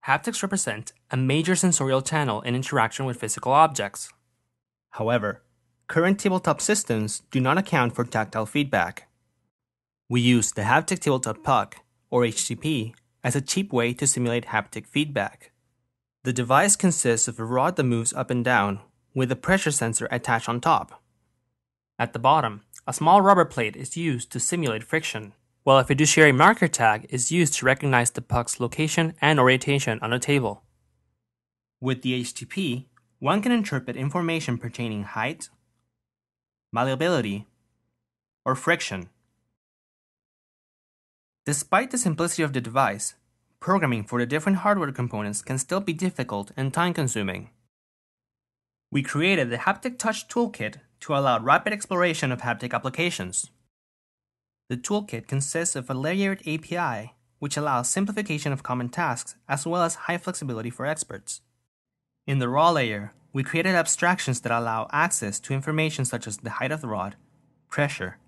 Haptics represent a major sensorial channel in interaction with physical objects. However, current tabletop systems do not account for tactile feedback. We use the Haptic Tabletop Puck, or HTP, as a cheap way to simulate haptic feedback. The device consists of a rod that moves up and down, with a pressure sensor attached on top. At the bottom, a small rubber plate is used to simulate friction, while a fiduciary marker tag is used to recognize the puck's location and orientation on a table. With the HTP, one can interpret information pertaining height, malleability, or friction. Despite the simplicity of the device, programming for the different hardware components can still be difficult and time-consuming. We created the HapticTouch Toolkit to allow rapid exploration of haptic applications. The toolkit consists of a layered API, which allows simplification of common tasks as well as high flexibility for experts. In the raw layer, we created abstractions that allow access to information such as the height of the rod, pressure,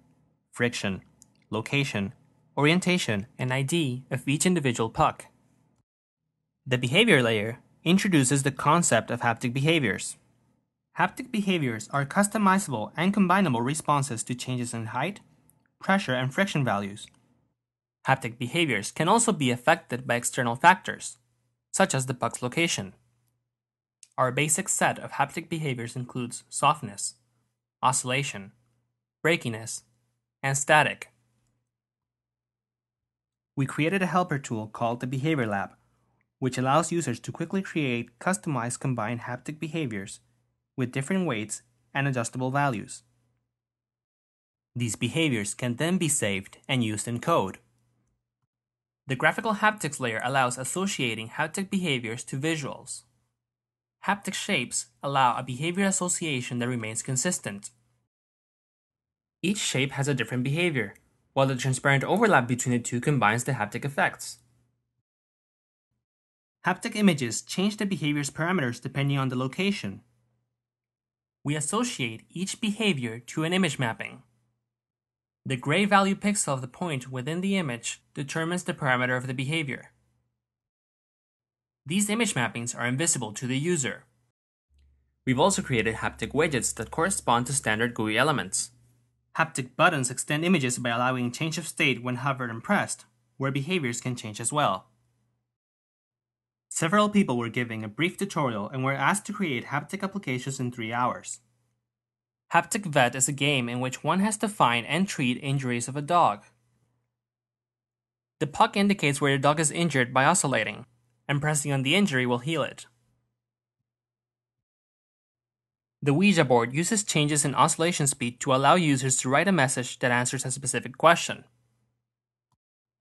friction, location, orientation, and ID of each individual puck. The behavior layer introduces the concept of haptic behaviors. Haptic behaviors are customizable and combinable responses to changes in height, pressure, and friction values. Haptic behaviors can also be affected by external factors, such as the puck's location. Our basic set of haptic behaviors includes softness, oscillation, breakiness, and static. We created a helper tool called the Behavior Lab, which allows users to quickly create customized combined haptic behaviors with different weights and adjustable values. These behaviors can then be saved and used in code. The graphical haptics layer allows associating haptic behaviors to visuals. Haptic shapes allow a behavior association that remains consistent. Each shape has a different behavior, while the transparent overlap between the two combines the haptic effects. Haptic images change the behavior's parameters depending on the location. We associate each behavior to an image mapping. The gray value pixel of the point within the image determines the parameter of the behavior. These image mappings are invisible to the user. We've also created haptic widgets that correspond to standard GUI elements. Haptic buttons extend images by allowing change of state when hovered and pressed, where behaviors can change as well. Several people were giving a brief tutorial and were asked to create haptic applications in 3 hours. Haptic Vet is a game in which one has to find and treat injuries of a dog. The puck indicates where the dog is injured by oscillating, and pressing on the injury will heal it. The Ouija board uses changes in oscillation speed to allow users to write a message that answers a specific question.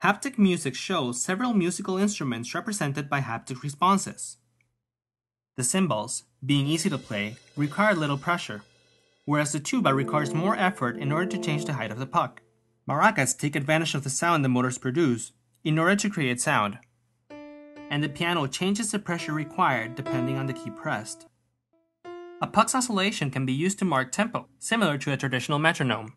Haptic music shows several musical instruments represented by haptic responses. The cymbals, being easy to play, require little pressure, whereas the tuba requires more effort in order to change the height of the puck. Maracas take advantage of the sound the motors produce in order to create sound, and the piano changes the pressure required depending on the key pressed. A puck's oscillation can be used to mark tempo, similar to a traditional metronome.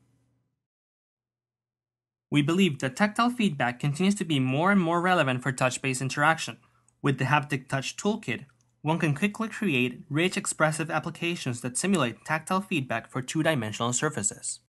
We believe that tactile feedback continues to be more and more relevant for touch-based interaction. With the HapticTouch Toolkit, one can quickly create rich expressive applications that simulate tactile feedback for two-dimensional surfaces.